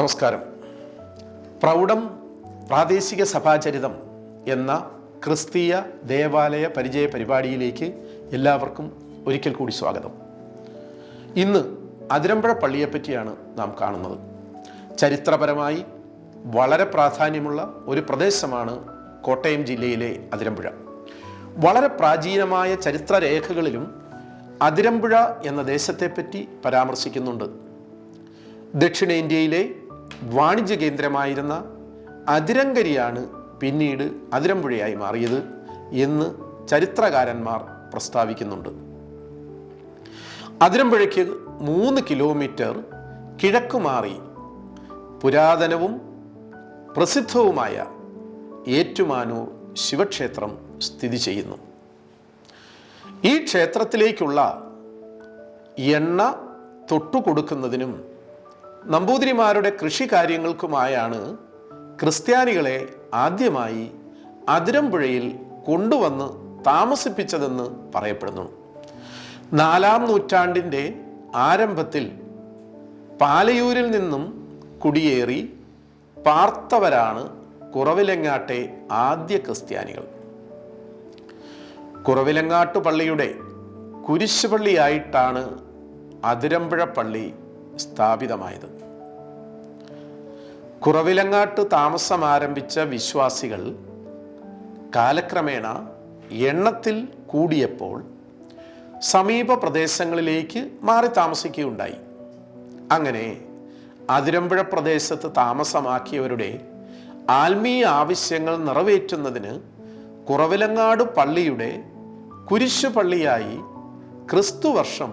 നമസ്കാരം. പ്രൗഢം പ്രാദേശിക സഭാചരിതം എന്ന ക്രിസ്തീയ ദേവാലയ പരിചയ പരിപാടിയിലേക്ക് എല്ലാവർക്കും ഒരിക്കൽ കൂടി സ്വാഗതം. ഇന്ന് അതിരമ്പുഴ പള്ളിയെപ്പറ്റിയാണ് നാം കാണുന്നത്. ചരിത്രപരമായി വളരെ പ്രാധാന്യമുള്ള ഒരു പ്രദേശമാണ് കോട്ടയം ജില്ലയിലെ അതിരമ്പുഴ. വളരെ പ്രാചീനമായ ചരിത്രരേഖകളിലും അതിരമ്പുഴ എന്ന ദേശത്തെപ്പറ്റി പരാമർശിക്കുന്നുണ്ട്. ദക്ഷിണേന്ത്യയിലെ വാണിജ്യ കേന്ദ്രമായിരുന്ന അതിരങ്കരിയാണ് പിന്നീട് അതിരമ്പുഴയായി മാറിയത് എന്ന് ചരിത്രകാരന്മാർ പ്രസ്താവിക്കുന്നുണ്ട്. അതിരമ്പുഴയ്ക്ക് 3 കിലോമീറ്റർ കിഴക്കുമാറി പുരാതനവും പ്രസിദ്ധവുമായ ഏറ്റുമാനൂർ ശിവക്ഷേത്രം സ്ഥിതി ചെയ്യുന്നു. ഈ ക്ഷേത്രത്തിലേക്കുള്ള എണ്ണ തൊട്ടുകൊടുക്കുന്നതിനും നമ്പൂതിരിമാരുടെ കൃഷി കാര്യങ്ങൾക്കുമായാണ് ക്രിസ്ത്യാനികളെ ആദ്യമായി അതിരമ്പുഴയിൽ കൊണ്ടുവന്ന് താമസിപ്പിച്ചതെന്ന് പറയപ്പെടുന്നു. 4-ാം നൂറ്റാണ്ടിൻ്റെ ആരംഭത്തിൽ പാലയൂരിൽ നിന്നും കുടിയേറി പാർത്തവരാണ് കുറവിലങ്ങാട്ടെ ആദ്യ ക്രിസ്ത്യാനികൾ. കുറവിലങ്ങാട്ട് പള്ളിയുടെ കുരിശുപള്ളിയായിട്ടാണ് അതിരമ്പുഴ പള്ളി സ്ഥാപിതമായത്. കുറവിലങ്ങാട്ട് താമസം ആരംഭിച്ച വിശ്വാസികൾ കാലക്രമേണ എണ്ണത്തിൽ കൂടിയപ്പോൾ സമീപ പ്രദേശങ്ങളിലേക്ക് മാറി താമസിക്കുകയുണ്ടായി. അങ്ങനെ അതിരമ്പുഴ പ്രദേശത്ത് താമസമാക്കിയവരുടെ ആത്മീയ ആവശ്യങ്ങൾ നിറവേറ്റുന്നതിന് കുറവിലങ്ങാട് പള്ളിയുടെ കുരിശുപള്ളിയായി ക്രിസ്തുവർഷം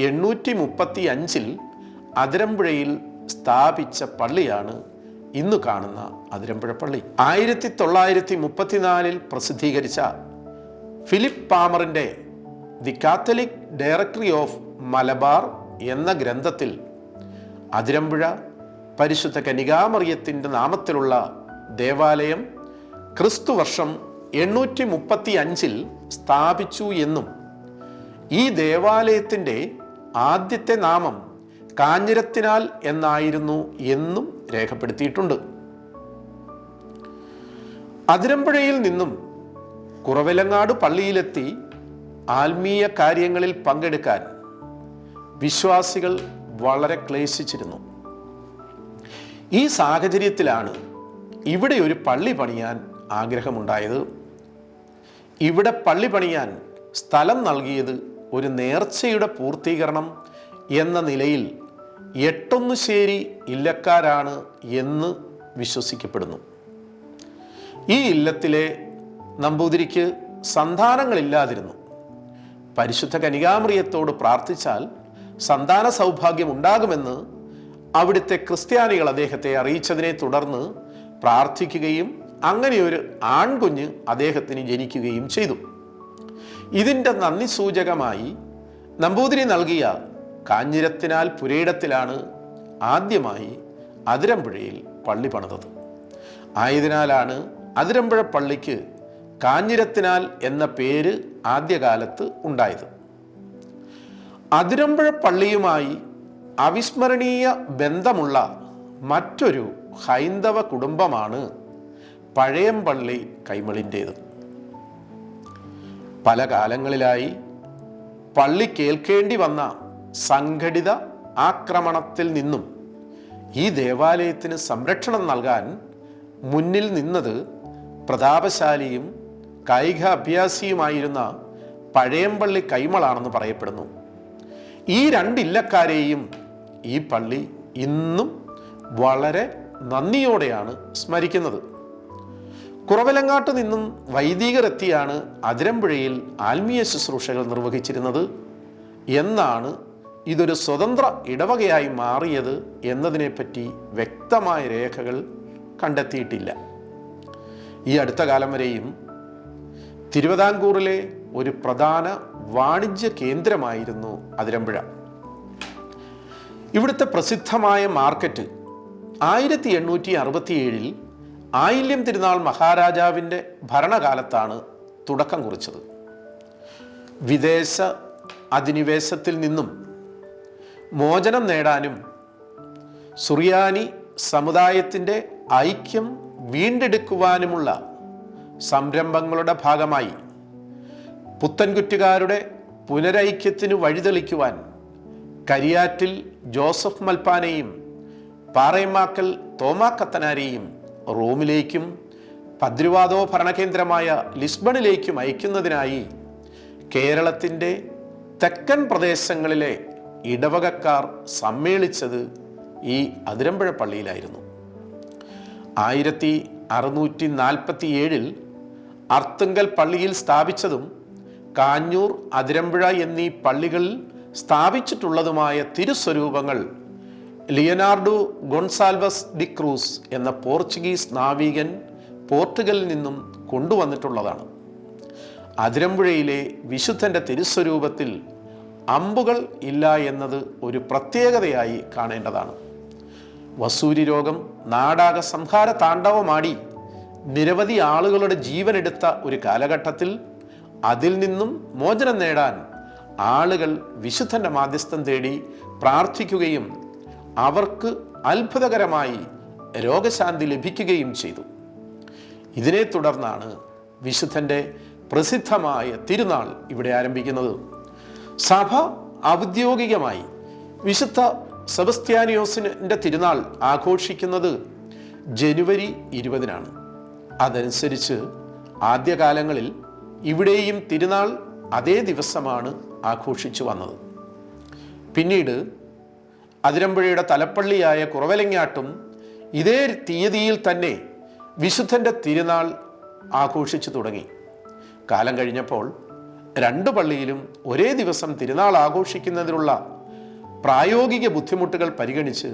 835 അതിരമ്പുഴയിൽ സ്ഥാപിച്ച പള്ളിയാണ് ഇന്ന് കാണുന്ന അതിരമ്പുഴ പള്ളി. 1934 പ്രസിദ്ധീകരിച്ച ഫിലിപ്പ് പാമറിൻ്റെ the Catholic directory of Malabar എന്ന ഗ്രന്ഥത്തിൽ അതിരമ്പുഴ പരിശുദ്ധ കന്യകാമറിയത്തിൻ്റെ നാമത്തിലുള്ള ദേവാലയം ക്രിസ്തുവർഷം 835 സ്ഥാപിച്ചു എന്നും ഈ ദേവാലയത്തിൻ്റെ ആദ്യത്തെ നാമം കാഞ്ഞിരത്തിനാൽ എന്നായിരുന്നു എന്നും രേഖപ്പെടുത്തിയിട്ടുണ്ട്. അതിരമ്പുഴയിൽ നിന്നും കുറവിലങ്ങാട് പള്ളിയിലെത്തി ആത്മീയ കാര്യങ്ങളിൽ പങ്കെടുക്കാൻ വിശ്വാസികൾ വളരെ ക്ലേശിച്ചിരുന്നു. ഈ സാഹചര്യത്തിലാണ് ഇവിടെ ഒരു പള്ളി പണിയാൻ ആഗ്രഹമുണ്ടായത്. ഇവിടെ പള്ളി പണിയാൻ സ്ഥലം നൽകിയത് ഒരു നേർച്ചയുടെ പൂർത്തീകരണം എന്ന നിലയിൽ എട്ടൊന്നുശ്ശേരി ഇല്ലക്കാരാണ് എന്ന് വിശ്വസിക്കപ്പെടുന്നു. ഈ ഇല്ലത്തിലെ നമ്പൂതിരിക്ക് സന്താനങ്ങളില്ലാതിരുന്നു. പരിശുദ്ധ കന്യകാമറിയത്തോട് പ്രാർത്ഥിച്ചാൽ സന്താന സൗഭാഗ്യം ഉണ്ടാകുമെന്ന് അവിടുത്തെ ക്രിസ്ത്യാനികൾ അദ്ദേഹത്തെ അറിയിച്ചതിനെ തുടർന്ന് പ്രാർത്ഥിക്കുകയും അങ്ങനെയൊരു ആൺകുഞ്ഞ് അദ്ദേഹത്തിന് ജനിക്കുകയും ചെയ്തു. ഇതിൻ്റെ നന്ദി സൂചകമായി നമ്പൂതിരി നൽകിയ കാഞ്ഞിരത്തിനാൽ പുരയിടത്തിലാണ് ആദ്യമായി അതിരമ്പുഴയിൽ പള്ളി പണിതത്. ആയതിനാലാണ് അതിരമ്പുഴ പള്ളിക്ക് കാഞ്ഞിരത്തിനാൽ എന്ന പേര് ആദ്യകാലത്ത് ഉണ്ടായത്. അതിരമ്പുഴ പള്ളിയുമായി അവിസ്മരണീയ ബന്ധമുള്ള മറ്റൊരു ഹൈന്ദവ കുടുംബമാണ് പഴയംപള്ളി കൈമളിൻ്റേത്. പല കാലങ്ങളിലായി പള്ളി കേൾക്കേണ്ടി വന്ന സംഘടിത ആക്രമണത്തിൽ നിന്നും ഈ ദേവാലയത്തിന് സംരക്ഷണം നൽകാൻ മുന്നിൽ നിന്നത് പ്രതാപശാലിയും കായിക അഭ്യാസിയുമായിരുന്ന പഴയംപള്ളി കൈമളാണെന്ന് പറയപ്പെടുന്നു. ഈ 2 ഇല്ലക്കാരെയും ഈ പള്ളി ഇന്നും വളരെ നന്ദിയോടെയാണ് സ്മരിക്കുന്നത്. കുറവിലങ്ങാട്ട് നിന്നും വൈദികർ എത്തിയാണ് അതിരമ്പുഴയിൽ ആത്മീയ ശുശ്രൂഷകൾ നിർവഹിച്ചിരുന്നത്. എന്നാണ് ഇതൊരു സ്വതന്ത്ര ഇടവകയായി മാറിയത് എന്നതിനെപ്പറ്റി വ്യക്തമായ രേഖകൾ കണ്ടെത്തിയിട്ടില്ല. ഈ അടുത്ത കാലം വരെയും തിരുവിതാംകൂറിലെ ഒരു പ്രധാന വാണിജ്യ കേന്ദ്രമായിരുന്നു അതിരമ്പുഴ. ഇവിടുത്തെ പ്രസിദ്ധമായ മാർക്കറ്റ് 1867 ആയില്യം തിരുനാൾ മഹാരാജാവിൻ്റെ ഭരണകാലത്താണ് തുടക്കം കുറിച്ചത്. വിദേശ അധിനിവേശത്തിൽ നിന്നും മോചനം നേടാനും സുറിയാനി സമുദായത്തിൻ്റെ ഐക്യം വീണ്ടെടുക്കുവാനുമുള്ള സംരംഭങ്ങളുടെ ഭാഗമായി പുത്തൻകുറ്റുകാരുടെ പുനരൈക്യത്തിന് വഴിതെളിക്കുവാൻ കരിയാറ്റിൽ ജോസഫ് മൽപ്പാനെയും പാറയമാക്കൽ തോമാക്കത്തനാരെയും റോമിലേക്കും ഭദ്രവാദോ ഭരണകേന്ദ്രമായ ലിസ്ബണിലേക്കും അയക്കുന്നതിനായി കേരളത്തിൻ്റെ തെക്കൻ പ്രദേശങ്ങളിലെ ഇടവകക്കാർ സമ്മേളിച്ചത് ഈ അതിരമ്പുഴ പള്ളിയിലായിരുന്നു. 1647 അർത്തുങ്കൽ പള്ളിയിൽ സ്ഥാപിച്ചതും കാഞ്ഞൂർ, അതിരമ്പുഴ എന്നീ പള്ളികളിൽ സ്ഥാപിച്ചിട്ടുള്ളതുമായ തിരുസ്വരൂപങ്ങൾ ലിയനാർഡോ ഗൊൺസാൽവസ് ഡി ക്രൂസ് എന്ന പോർച്ചുഗീസ് നാവികൻ പോർട്ടുഗലിൽ നിന്നും കൊണ്ടുവന്നിട്ടുള്ളതാണ്. അതിരമ്പുഴയിലെ വിശുദ്ധൻ്റെ തിരുസ്വരൂപത്തിൽ അമ്പുകൾ ഇല്ല എന്നത് ഒരു പ്രത്യേകതയായി കാണേണ്ടതാണ്. വസൂരി രോഗം നാടാകെ സംഹാര താണ്ഡവമാടി നിരവധി ആളുകളുടെ ജീവനെടുത്ത ഒരു കാലഘട്ടത്തിൽ അതിൽ നിന്നും മോചനം നേടാൻ ആളുകൾ വിശുദ്ധൻ്റെ മാധ്യസ്ഥം തേടി പ്രാർത്ഥിക്കുകയും അവർക്ക് അത്ഭുതകരമായി രോഗശാന്തി ലഭിക്കുകയും ചെയ്തു. ഇതിനെ തുടർന്നാണ് വിശുദ്ധൻ്റെ പ്രസിദ്ധമായ തിരുനാൾ ഇവിടെ ആരംഭിക്കുന്നത്. സഭ ഔദ്യോഗികമായി വിശുദ്ധ സെബസ്ത്യാനിയോസിൻ്റെ തിരുനാൾ ആഘോഷിക്കുന്നത് ജനുവരി 20-നാണ്. അതനുസരിച്ച് ആദ്യകാലങ്ങളിൽ ഇവിടെയും തിരുനാൾ അതേ ദിവസമാണ് ആഘോഷിച്ചു വന്നത്. പിന്നീട് അതിരമ്പുഴയുടെ തലപ്പള്ളിയായ കുറവലങ്ങാട്ടും ഇതേ തീയതിയിൽ തന്നെ വിശുദ്ധൻ്റെ തിരുനാൾ ആഘോഷിച്ചു തുടങ്ങി. കാലം കഴിഞ്ഞപ്പോൾ 2 പള്ളിയിലും ഒരേ ദിവസം തിരുനാൾ ആഘോഷിക്കുന്നതിനുള്ള പ്രായോഗിക ബുദ്ധിമുട്ടുകൾ പരിഗണിച്ച്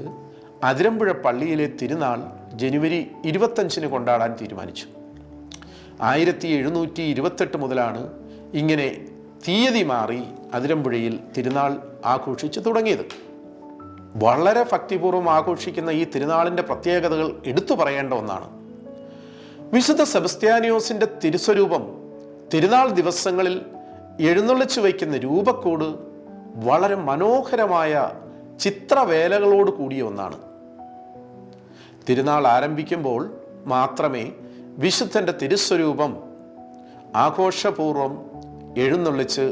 അതിരമ്പുഴ പള്ളിയിലെ തിരുനാൾ ജനുവരി 25-ന് കൊണ്ടാടാൻ തീരുമാനിച്ചു. 1728 മുതലാണ് ഇങ്ങനെ തീയതി മാറി അതിരമ്പുഴയിൽ തിരുനാൾ ആഘോഷിച്ചു തുടങ്ങിയത്. വളരെ ഭക്തിപൂർവ്വം ആഘോഷിക്കുന്ന ഈ തിരുനാളിൻ്റെ പ്രത്യേകതകൾ എടുത്തു പറയേണ്ട ഒന്നാണ്. വിശുദ്ധ സെബസ്ത്യാനിയോസിൻ്റെ തിരുസ്വരൂപം തിരുനാൾ ദിവസങ്ങളിൽ എഴുന്നള്ളിച്ചു വയ്ക്കുന്ന രൂപക്കൂട് വളരെ മനോഹരമായ ചിത്രവേലകളോട് കൂടിയ ഒന്നാണ്. തിരുനാൾ ആരംഭിക്കുമ്പോൾ മാത്രമേ വിശുദ്ധൻ്റെ തിരുസ്വരൂപം ആഘോഷപൂർവം എഴുന്നള്ളിച്ച്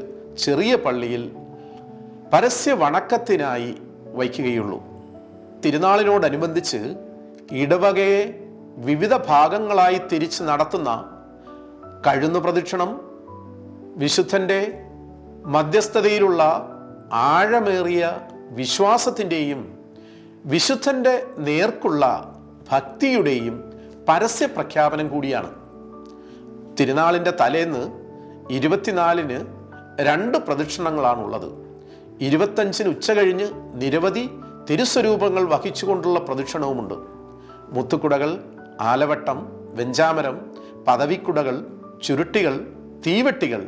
ചെറിയ പള്ളിയിൽ പരസ്യ വണക്കത്തിനായി വയ്ക്കുകയുള്ളൂ. തിരുനാളിനോടനുബന്ധിച്ച് ഇടവകയെ വിവിധ ഭാഗങ്ങളായി തിരിച്ച് നടത്തുന്ന കഴുന്നു പ്രദക്ഷിണം, വിശുദ്ധൻ്റെ മധ്യസ്ഥതയിലുള്ള ആഴമേറിയ വിശ്വാസത്തിൻ്റെയും വിശുദ്ധൻ്റെ നേർക്കുള്ള ഭക്തിയുടെയും പരസ്യ പ്രഖ്യാപനം കൂടിയാണ്. തിരുനാളിൻ്റെ തലേന്ന് 24-ന് 2 പ്രദക്ഷിണങ്ങളാണുള്ളത്. 25-ന് ഉച്ചകഴിഞ്ഞ് നിരവധി തിരുസ്വരൂപങ്ങൾ വഹിച്ചുകൊണ്ടുള്ള പ്രദക്ഷിണവുമുണ്ട്. മുത്തുക്കുടകൾ, ആലവട്ടം, വെഞ്ചാമരം, പദവിക്കുടകൾ, ചുരുട്ടികൾ, തീവെട്ടികൾ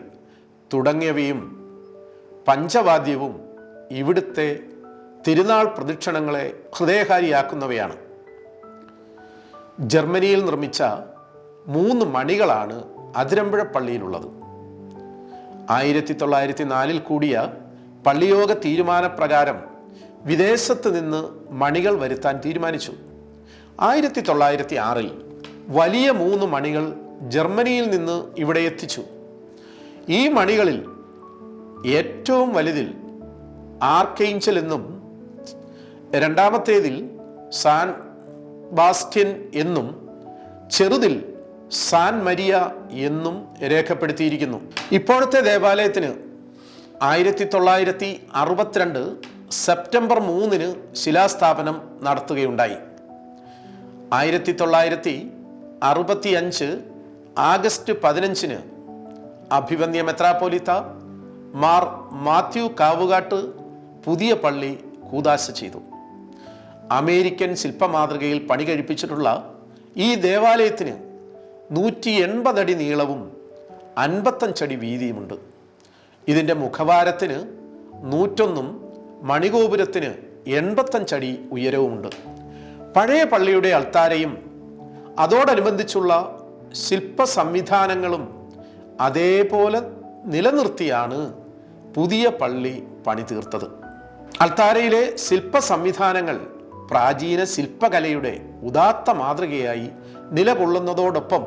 തുടങ്ങിയവയും പഞ്ചവാദ്യവും ഇവിടുത്തെ തിരുനാൾ പ്രദക്ഷിണങ്ങളെ ഹൃദയഹാരിയാക്കുന്നവയാണ്. ജർമ്മനിയിൽ നിർമ്മിച്ച 3 മണികളാണ് അതിരമ്പുഴ പള്ളിയിലുള്ളത്. 1904 കൂടിയ പള്ളിയോഗ തീരുമാനപ്രകാരം വിദേശത്ത് നിന്ന് മണികൾ വരുത്താൻ തീരുമാനിച്ചു. 1906 വലിയ 3 മണികൾ ജർമ്മനിയിൽ നിന്ന് ഇവിടെ എത്തിച്ചു. ഈ മണികളിൽ ഏറ്റവും വലുതിൽ ആർക്കേഞ്ചൽ എന്നും രണ്ടാമത്തേതിൽ സാൻ ബാസ്റ്റ്യൻ എന്നും ചെറുതിൽ സാൻ മരിയ എന്നും രേഖപ്പെടുത്തിയിരിക്കുന്നു. ഇപ്പോഴത്തെ ദേവാലയത്തിന് 1962 സെപ്റ്റംബർ 3-ന് ശിലാസ്ഥാപനം നടത്തുകയുണ്ടായി. 1965 ആഗസ്റ്റ് 15-ന് അഭിവന്യ മെത്രാപ്പോലിത്ത മാർ മാത്യു കാവുകാട്ട് പുതിയ പള്ളി കൂദാശ ചെയ്തു. അമേരിക്കൻ ശില്പമാതൃകയിൽ പണി കഴിപ്പിച്ചിട്ടുള്ള ഈ ദേവാലയത്തിന് 180 അടി നീളവും 55 അടി വീതിയുമുണ്ട്. ഇതിൻ്റെ മുഖവാരത്തിന് 101 മണിഗോപുരത്തിന് 85 അടി ഉയരവുമുണ്ട്. പഴയ പള്ളിയുടെ അൾത്താരയും അതോടനുബന്ധിച്ചുള്ള ശില്പ സംവിധാനങ്ങളും അതേപോലെ നിലനിർത്തിയാണ് പുതിയ പള്ളി പണി തീർത്തത്. അൾത്താരയിലെ ശില്പ സംവിധാനങ്ങൾ പ്രാചീന ശില്പകലയുടെ ഉദാത്ത മാതൃകയായി നിലകൊള്ളുന്നതോടൊപ്പം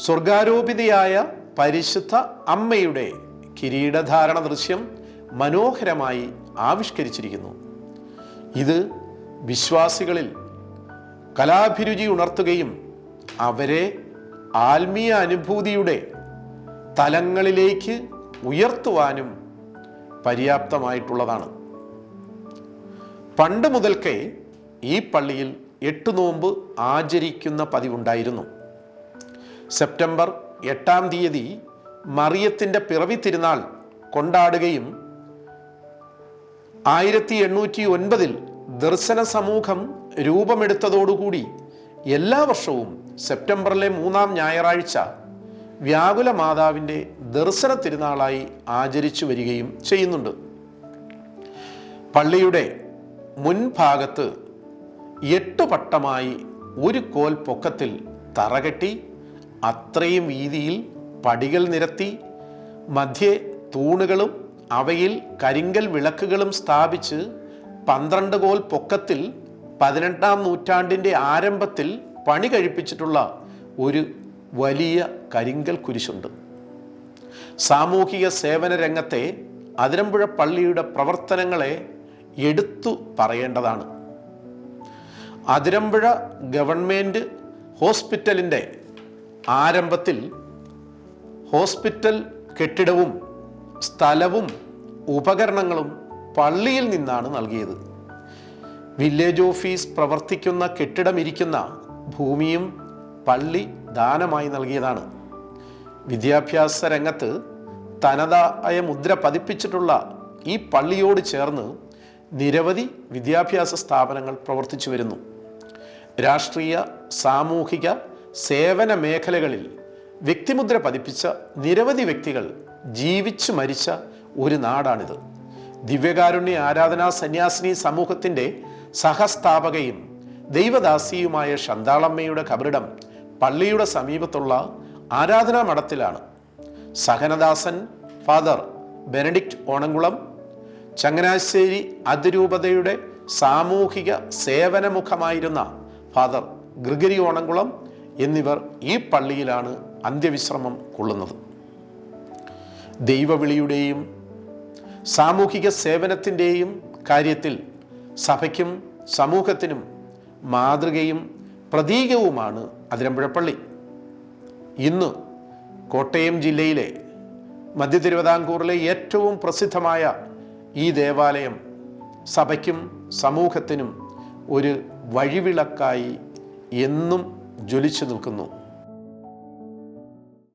സ്വർഗാരോപിതയായ പരിശുദ്ധ അമ്മയുടെ കിരീടധാരണ ദൃശ്യം മനോഹരമായി ആവിഷ്കരിച്ചിരിക്കുന്നു. ഇത് വിശ്വാസികളിൽ കലാഭിരുചി ഉണർത്തുകയും അവരെ ആത്മീയ അനുഭൂതിയുടെ തലങ്ങളിലേക്ക് ഉയർത്തുവാനും പര്യാപ്തമായിട്ടുള്ളതാണ്. പണ്ട് മുതൽക്കേ ഈ പള്ളിയിൽ 8 നോമ്പ് ആചരിക്കുന്ന പതിവുണ്ടായിരുന്നു. സെപ്റ്റംബർ 8-ാം തീയതി മറിയത്തിൻ്റെ പിറവി തിരുനാൾ കൊണ്ടാടുകയും 1809 ദർശന സമൂഹം രൂപമെടുത്തതോടുകൂടി എല്ലാ വർഷവും സെപ്റ്റംബറിലെ 3-ാം ഞായറാഴ്ച വ്യാകുല മാതാവിൻ്റെ ദർശന തിരുനാളായി ആചരിച്ചു വരികയും ചെയ്യുന്നുണ്ട്. പള്ളിയുടെ മുൻഭാഗത്ത് 8 പട്ടമായി ഒരു കോൽ പൊക്കത്തിൽ തറകെട്ടി അത്രയും വീതിയിൽ പടികൾ നിരത്തി മധ്യേ തൂണുകളും അവയിൽ കരിങ്കൽ വിളക്കുകളും സ്ഥാപിച്ച് 12 കോൽ പൊക്കത്തിൽ 18-ാം നൂറ്റാണ്ടിൻ്റെ ആരംഭത്തിൽ പണി കഴിപ്പിച്ചിട്ടുള്ള ഒരു വലിയ കരിങ്കൽ കുരിശുണ്ട്. സാമൂഹിക സേവന രംഗത്തെ അതിരമ്പുഴ പള്ളിയുടെ പ്രവർത്തനങ്ങളെ എടുത്തു പറയേണ്ടതാണ്. അതിരമ്പുഴ ഗവൺമെൻറ് ഹോസ്പിറ്റലിൻ്റെ ആരംഭത്തിൽ ഹോസ്പിറ്റൽ കെട്ടിടവും സ്ഥലവും ഉപകരണങ്ങളും പള്ളിയിൽ നിന്നാണ് നൽകിയത്. വില്ലേജ് ഓഫീസ് പ്രവർത്തിക്കുന്ന കെട്ടിടം ഇരിക്കുന്ന ഭൂമിയും പള്ളി ദാനമായി നൽകിയതാണ്. വിദ്യാഭ്യാസ രംഗത്ത് തനതായ മുദ്ര പതിപ്പിച്ചിട്ടുള്ള ഈ പള്ളിയോട് ചേർന്ന് നിരവധി വിദ്യാഭ്യാസ സ്ഥാപനങ്ങൾ പ്രവർത്തിച്ചു വരുന്നു. രാഷ്ട്രീയ സാമൂഹിക സേവന മേഖലകളിൽ വ്യക്തിമുദ്ര പതിപ്പിച്ച നിരവധി വ്യക്തികൾ ജീവിച്ചു മരിച്ച ഒരു നാടാണിത്. ദിവ്യകാരുണ്യ ആരാധനാ സന്യാസിനി സമൂഹത്തിൻ്റെ സഹസ്ഥാപകയും ദൈവദാസിയുമായ ശാന്താളമ്മയുടെ ഖബറിടം പള്ളിയുടെ സമീപത്തുള്ള ആരാധനാ മഠത്തിലാണ്. സഹനദാസൻ ഫാദർ ബെനഡിക്റ്റ് ഓണംകുളം, ചങ്ങനാശ്ശേരി അതിരൂപതയുടെ സാമൂഹിക സേവനമുഖമായിരുന്ന ഫാദർ ഗ്രിഗറി ഓണംകുളം എന്നിവർ ഈ പള്ളിയിലാണ് അന്ത്യവിശ്രമം കൊള്ളുന്നത്. ദൈവവിളിയുടെയും സാമൂഹിക സേവനത്തിൻ്റെയും കാര്യത്തിൽ സഭയ്ക്കും സമൂഹത്തിനും മാതൃകയും പ്രതീകവുമാണ് അതിരമ്പുഴ പള്ളി. ഇന്ന് കോട്ടയം ജില്ലയിലെ മധ്യ തിരുവിതാംകൂറിലെ ഏറ്റവും പ്രസിദ്ധമായ ഈ ദേവാലയം സഭയ്ക്കും സമൂഹത്തിനും ഒരു വഴിവിളക്കായി എന്നും ജ്വലിച്ചു നിൽക്കുന്നു.